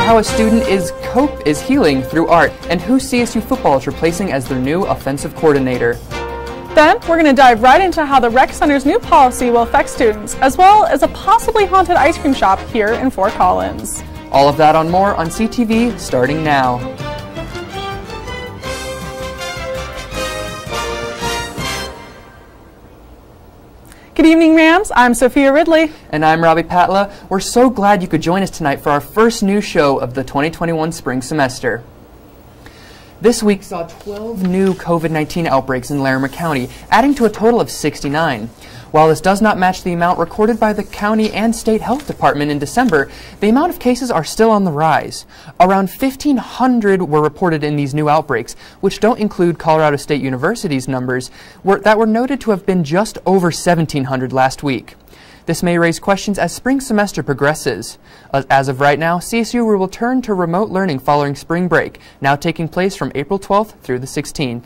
how a student is healing through art, and who CSU football is replacing as their new offensive coordinator. Then, we're going to dive right into how the Rec Center's new policy will affect students, as well as a possibly haunted ice cream shop here in Fort Collins. All of that and more on CTV starting now. Good evening, Rams. I'm Sophia Ridley. And I'm Robbie Patla. We're so glad you could join us tonight for our first news show of the 2021 spring semester. This week saw 12 new COVID-19 outbreaks in Larimer County, adding to a total of 69. While this does not match the amount recorded by the county and state health department in December, the amount of cases are still on the rise. Around 1,500 were reported in these new outbreaks, which don't include Colorado State University's numbers that were noted to have been just over 1,700 last week. This may raise questions as spring semester progresses. As of right now, CSU will return to remote learning following spring break, now taking place from April 12th through the 16th.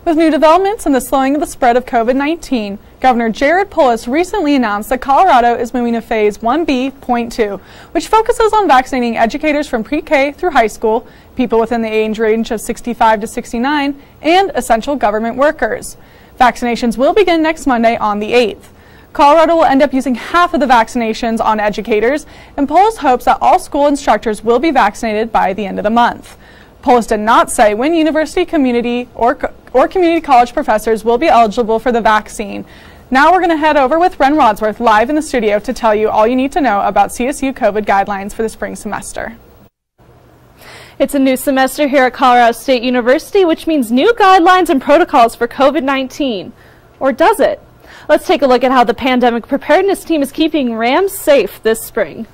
With new developments and the slowing of the spread of COVID-19, Governor Jared Polis recently announced that Colorado is moving to Phase 1B.2, which focuses on vaccinating educators from pre-K through high school, people within the age range of 65 to 69, and essential government workers. Vaccinations will begin next Monday on the 8th. Colorado will end up using half of the vaccinations on educators, and Polis hopes that all school instructors will be vaccinated by the end of the month. Polis did not say when university, community, or community college professors will be eligible for the vaccine. Now we're going to head over with Ren Wadsworth live in the studio to tell you all you need to know about CSU COVID guidelines for the spring semester. It's a new semester here at Colorado State University, which means new guidelines and protocols for COVID-19. Or does it? Let's take a look at how the pandemic preparedness team is keeping Rams safe this spring.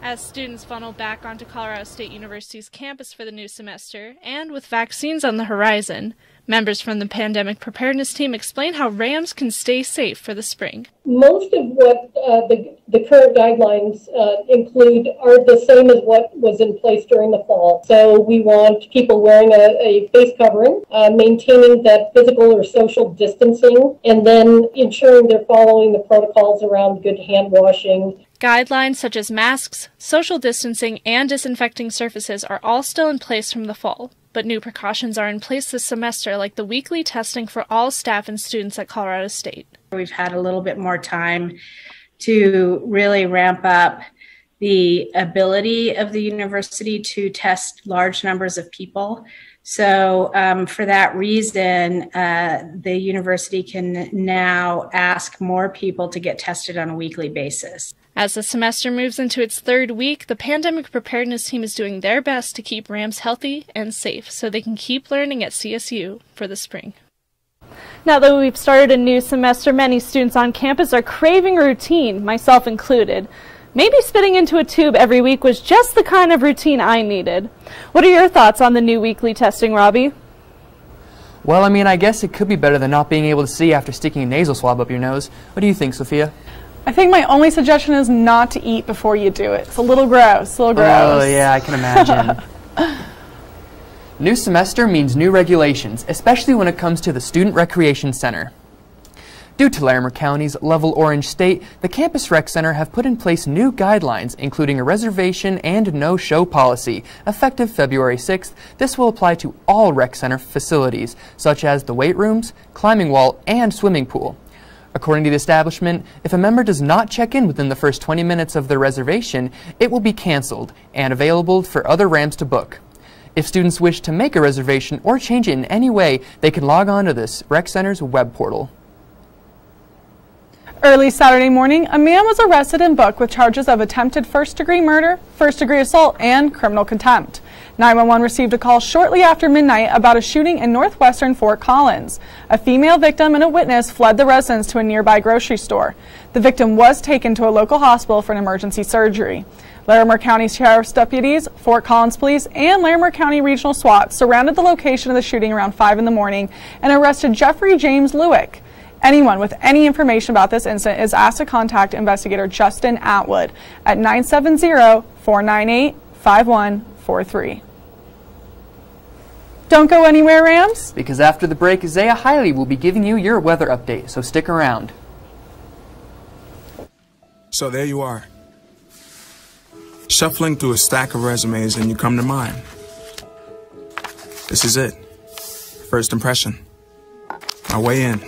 As students funnel back onto Colorado State University's campus for the new semester, and with vaccines on the horizon, members from the pandemic preparedness team explain how Rams can stay safe for the spring. Most of what the current guidelines include are the same as what was in place during the fall. So we want people wearing a face covering, maintaining that physical or social distancing, and then ensuring they're following the protocols around good hand washing. Guidelines such as masks, social distancing, and disinfecting surfaces are all still in place from the fall, but new precautions are in place this semester, like the weekly testing for all staff and students at Colorado State. We've had a little bit more time to really ramp up the ability of the university to test large numbers of people. So for that reason, the university can now ask more people to get tested on a weekly basis. As the semester moves into its third week, the pandemic preparedness team is doing their best to keep Rams healthy and safe so they can keep learning at CSU for the spring. Now that we've started a new semester, many students on campus are craving routine, myself included. Maybe spitting into a tube every week was just the kind of routine I needed. What are your thoughts on the new weekly testing, Robbie? Well, I mean, I guess it could be better than not being able to see after sticking a nasal swab up your nose. What do you think, Sophia? I think my only suggestion is not to eat before you do it. It's a little gross, Oh, yeah, I can imagine. New semester means new regulations, especially when it comes to the Student Recreation Center. Due to Larimer County's level orange state, the Campus Rec Center have put in place new guidelines, including a reservation and no-show policy. Effective February 6th, this will apply to all rec center facilities, such as the weight rooms, climbing wall, and swimming pool. According to the establishment, if a member does not check in within the first 20 minutes of their reservation, it will be canceled and available for other Rams to book. If students wish to make a reservation or change it in any way, they can log on to this rec center's web portal. Early Saturday morning, a man was arrested and booked with charges of attempted first-degree murder, first-degree assault, and criminal contempt. 911 received a call shortly after midnight about a shooting in northwestern Fort Collins. A female victim and a witness fled the residence to a nearby grocery store. The victim was taken to a local hospital for an emergency surgery. Larimer County Sheriff's deputies, Fort Collins Police, and Larimer County Regional SWAT surrounded the location of the shooting around 5 in the morning and arrested Jeffrey James Lewick. Anyone with any information about this incident is asked to contact investigator Justin Atwood at 970-498-5143. Don't go anywhere, Rams. Because after the break, Zaya Hiley will be giving you your weather update, so stick around. So there you are. shuffling through a stack of resumes and you come to mine. This is it. First impression. My way in.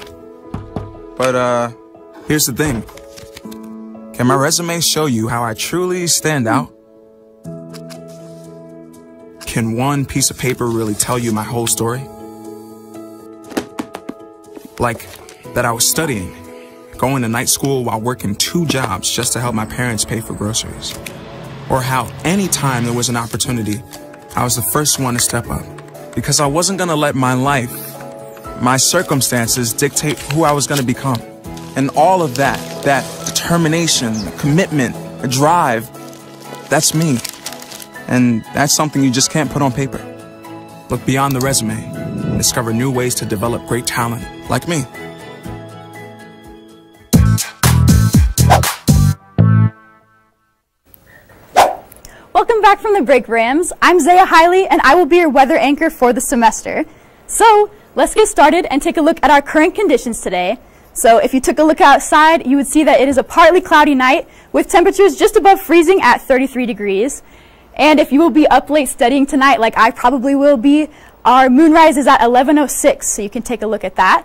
But, here's the thing. Can my resume show you how I truly stand out? Can one piece of paper really tell you my whole story? Like, that I was studying, going to night school while working 2 jobs just to help my parents pay for groceries. Or how anytime there was an opportunity, I was the first one to step up. Because I wasn't gonna let my life, my circumstances dictate who I was gonna become. And all of that determination, the commitment, the drive, that's me. And that's something you just can't put on paper. Look beyond the resume and discover new ways to develop great talent like me. Welcome back from the break, Rams. I'm Zaya Hiley, and I will be your weather anchor for the semester. So let's get started and take a look at our current conditions today. So if you took a look outside, you would see that it is a partly cloudy night with temperatures just above freezing at 33 degrees. And if you will be up late studying tonight, like I probably will be, our moonrise is at 11:06, so you can take a look at that.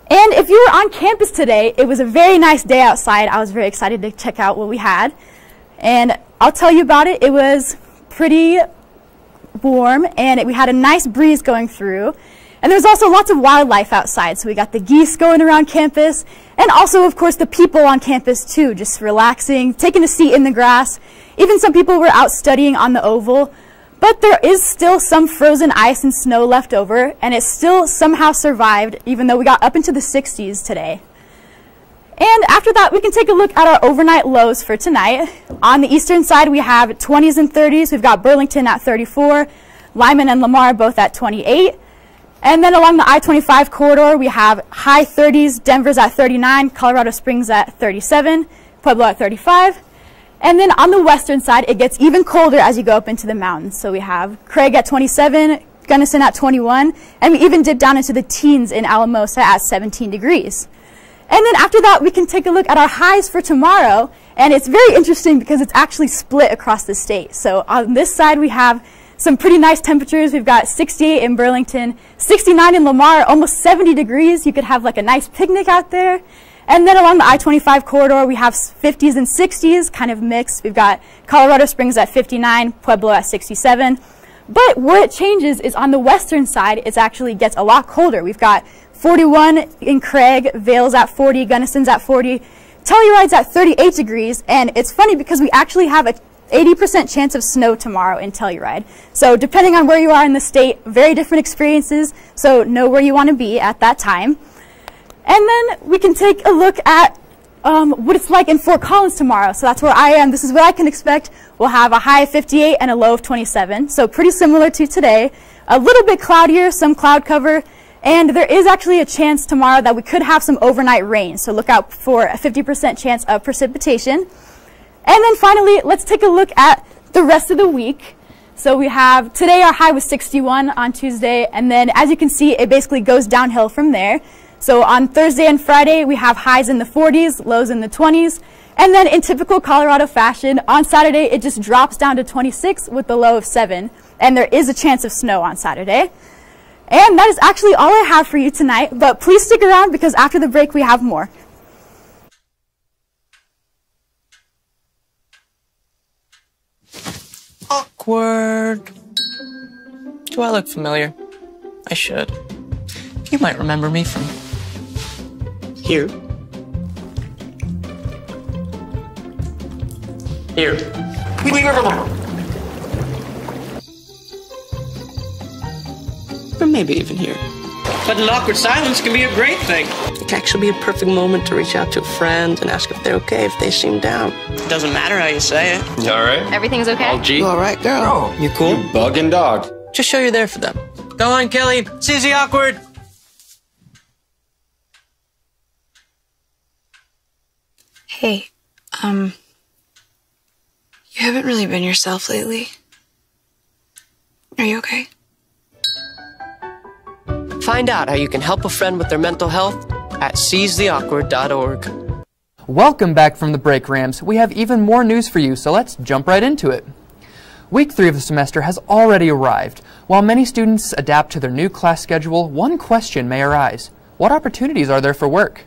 And if you were on campus today, it was a very nice day outside. I was very excited to check out what we had. And I'll tell you about it. It was pretty warm, and we had a nice breeze going through. And there's also lots of wildlife outside. So we got the geese going around campus, and also, of course, the people on campus too, just relaxing, taking a seat in the grass. Even some people were out studying on the oval. But there is still some frozen ice and snow left over, and it still somehow survived, even though we got up into the 60s today. And after that, we can take a look at our overnight lows for tonight. On the eastern side, we have 20s and 30s. We've got Burlington at 34, Lyman and Lamar both at 28. And then along the I-25 corridor, we have high 30s, Denver's at 39, Colorado Springs at 37, Pueblo at 35. And then on the western side, it gets even colder as you go up into the mountains. So we have Craig at 27, Gunnison at 21, and we even dip down into the teens in Alamosa at 17 degrees. And then after that, we can take a look at our highs for tomorrow. And it's very interesting because it's actually split across the state. So on this side, we have some pretty nice temperatures. We've got 68 in Burlington, 69 in Lamar, almost 70 degrees. You could have like a nice picnic out there. And then along the I-25 corridor, we have 50s and 60s, kind of mixed. We've got Colorado Springs at 59, Pueblo at 67. But where it changes is on the western side, it actually gets a lot colder. We've got 41 in Craig, Vail's at 40, Gunnison's at 40, Telluride's at 38 degrees, and it's funny because we actually have a 80% chance of snow tomorrow in Telluride. So depending on where you are in the state, very different experiences, so know where you want to be at that time. And then we can take a look at what it's like in Fort Collins tomorrow. So that's where I am. This is what I can expect. We'll have a high of 58 and a low of 27, so pretty similar to today. A little bit cloudier, some cloud cover. And there is actually a chance tomorrow that we could have some overnight rain. So look out for a 50% chance of precipitation. And then finally, let's take a look at the rest of the week. So we have today our high was 61 on Tuesday. And then as you can see, it basically goes downhill from there. So on Thursday and Friday, we have highs in the 40s, lows in the 20s. And then in typical Colorado fashion, on Saturday, it just drops down to 26 with the low of 7. And there is a chance of snow on Saturday. And that is actually all I have for you tonight, but please stick around because after the break we have more. Awkward. Do I look familiar? I should. You might remember me from here. Here. Or maybe even here. But an awkward silence can be a great thing. It can actually be a perfect moment to reach out to a friend and ask if they're okay if they seem down. It doesn't matter how you say it. You alright? Everything's okay? All G? You alright, girl? Oh, You cool? you bugging dog. Just show you're there for them. Go on, Kelly. Seize the awkward. Hey, you haven't really been yourself lately. Are you okay? Find out how you can help a friend with their mental health at seizetheawkward.org. Welcome back from the break, Rams. We have even more news for you, so let's jump right into it. Week 3 of the semester has already arrived. While many students adapt to their new class schedule, one question may arise. What opportunities are there for work?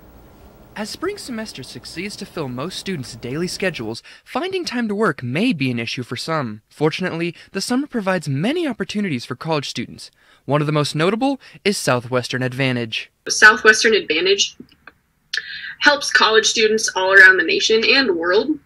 As spring semester succeeds to fill most students' daily schedules, finding time to work may be an issue for some. Fortunately, the summer provides many opportunities for college students. One of the most notable is Southwestern Advantage. Southwestern Advantage helps college students all around the nation and world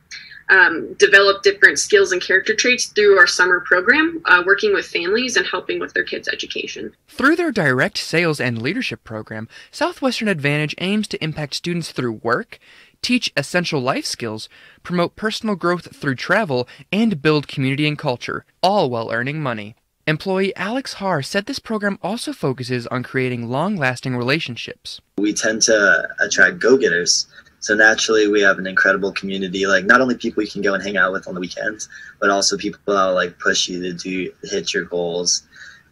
develop different skills and character traits through our summer program, working with families and helping with their kids' education. Through their direct sales and leadership program, Southwestern Advantage aims to impact students through work, teach essential life skills, promote personal growth through travel, and build community and culture, all while earning money. Employee Alex Haar said this program also focuses on creating long-lasting relationships. We tend to attract go-getters. So naturally, we have an incredible community, like not only people you can go and hang out with on the weekends, but also people that will like push you to hit your goals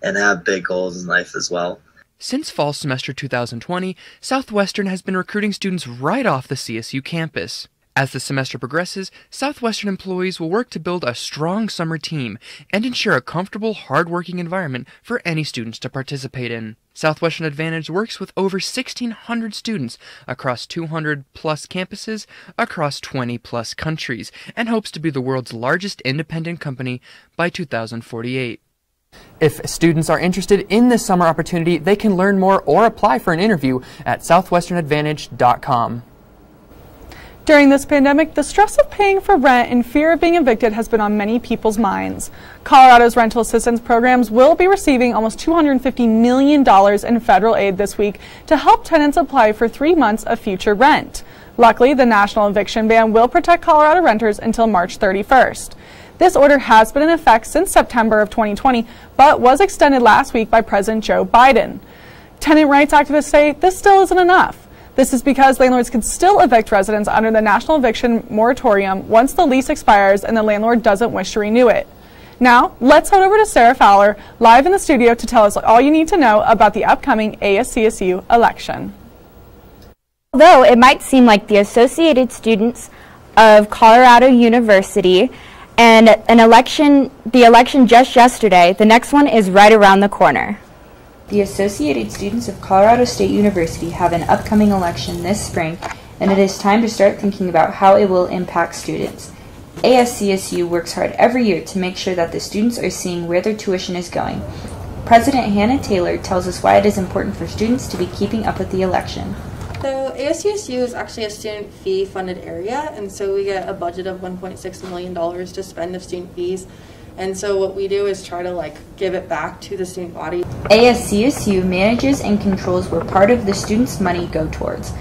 and have big goals in life as well. Since fall semester 2020, Southwestern has been recruiting students right off the CSU campus. As the semester progresses, Southwestern employees will work to build a strong summer team and ensure a comfortable, hard-working environment for any students to participate in. Southwestern Advantage works with over 1,600 students across 200-plus campuses across 20-plus countries and hopes to be the world's largest independent company by 2048. If students are interested in this summer opportunity, they can learn more or apply for an interview at southwesternadvantage.com. During this pandemic, the stress of paying for rent and fear of being evicted has been on many people's minds. Colorado's rental assistance programs will be receiving almost $250 million in federal aid this week to help tenants apply for 3 months of future rent. Luckily, the national eviction ban will protect Colorado renters until March 31st. This order has been in effect since September of 2020, but was extended last week by President Joe Biden. Tenant rights activists say this still isn't enough. This is because landlords can still evict residents under the national eviction moratorium once the lease expires and the landlord doesn't wish to renew it. Now, let's head over to Sarah Fowler, live in the studio, to tell us all you need to know about the upcoming ASCSU election. Although it might seem like the Associated Students of Colorado University and the election just yesterday, the next one is right around the corner. The Associated Students of Colorado State University have an upcoming election this spring, and it is time to start thinking about how it will impact students. ASCSU works hard every year to make sure that the students are seeing where their tuition is going. President Hannah Taylor tells us why it is important for students to be keeping up with the election. So ASCSU is actually a student fee funded area, and so we get a budget of $1.6 million to spend of student fees. And so what we do is try to give it back to the student body. ASCSU manages and controls where part of the students' money go towards.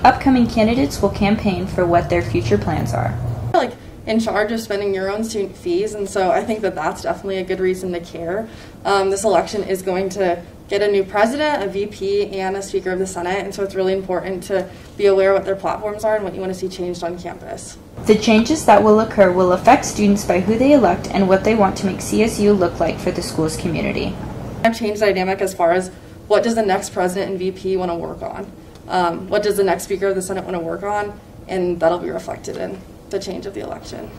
Upcoming candidates will campaign for what their future plans are. You're in charge of spending your own student fees, and so I think that that's definitely a good reason to care. This election is going to get a new president, a VP, and a Speaker of the Senate, and so it's really important to be aware of what their platforms are and what you want to see changed on campus. The changes that will occur will affect students by who they elect and what they want to make CSU look like for the school's community. I've changed the dynamic as far as what does the next president and VP want to work on? What does the next Speaker of the Senate want to work on? And that'll be reflected in the change of the election.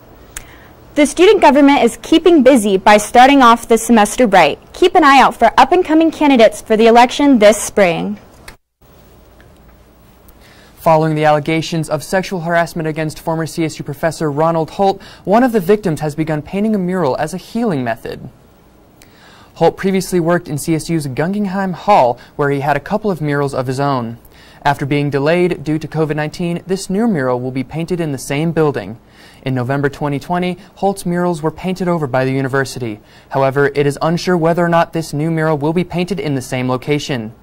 The student government is keeping busy by starting off the semester bright. Keep an eye out for up-and-coming candidates for the election this spring. Following the allegations of sexual harassment against former CSU professor Ronald Holt, one of the victims has begun painting a mural as a healing method. Holt previously worked in CSU's Guggenheim Hall, where he had a couple of murals of his own. After being delayed due to COVID-19, this new mural will be painted in the same building. In November 2020, Holt's murals were painted over by the university. However, it is unsure whether or not this new mural will be painted in the same location.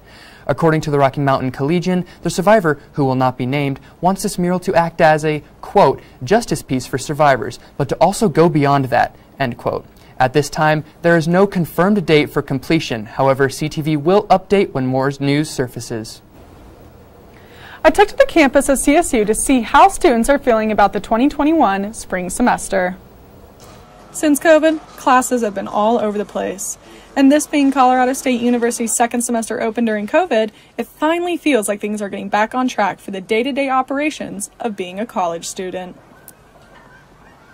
According to the Rocky Mountain Collegian, the survivor, who will not be named, wants this mural to act as a, quote, justice piece for survivors, but to also go beyond that, end quote. At this time, there is no confirmed date for completion. However, CTV will update when more news surfaces. I took to the campus of CSU to see how students are feeling about the 2021 spring semester. Since COVID, classes have been all over the place. And this being Colorado State University's second semester open during COVID, it finally feels like things are getting back on track for the day-to-day operations of being a college student.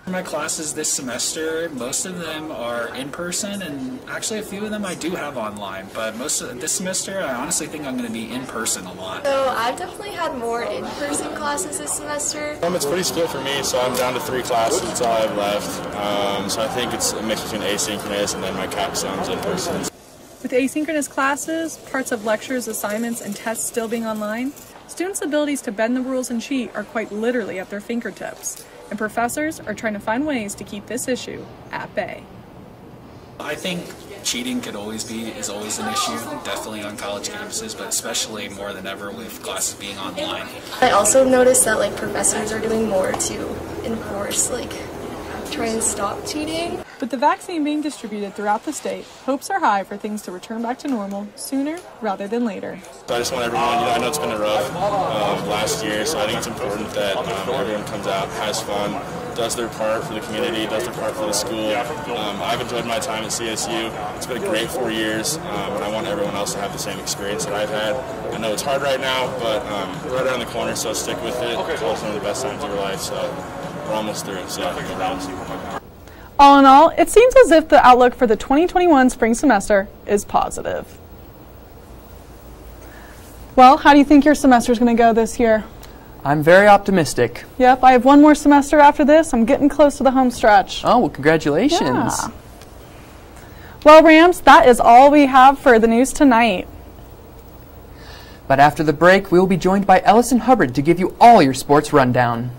For my classes this semester, most of them are in person, and actually a few of them I do have online, but most of this semester I honestly think I'm going to be in person a lot. So I've definitely had more in-person classes this semester. It's pretty split for me, so I'm down to 3 classes, that's all I have left. So I think it's a mix between asynchronous and then my capstone's in person. With asynchronous classes, parts of lectures, assignments, and tests still being online, students' abilities to bend the rules and cheat are quite literally at their fingertips. And professors are trying to find ways to keep this issue at bay. I think cheating is always an issue, definitely on college campuses, but especially more than ever with classes being online. I also noticed that professors are doing more to enforce, try and stop cheating. With the vaccine being distributed throughout the state, hopes are high for things to return back to normal sooner rather than later. So I just want everyone, I know it's been a rough last year, so I think it's important that everyone comes out, has fun, does their part for the community, does their part for the school. I've enjoyed my time at CSU. It's been a great 4 years, and I want everyone else to have the same experience that I've had. I know it's hard right now, but we're right around the corner, so stick with it. It's one of the best times of your life, so we're almost through, so all in all, it seems as if the outlook for the 2021 spring semester is positive. Well, how do you think your semester is going to go this year? I'm very optimistic. Yep, I have one more semester after this. I'm getting close to the home stretch. Oh, well, congratulations. Yeah. Well, Rams, that is all we have for the news tonight. But after the break, we will be joined by Ellison Hubbard to give you all your sports rundown.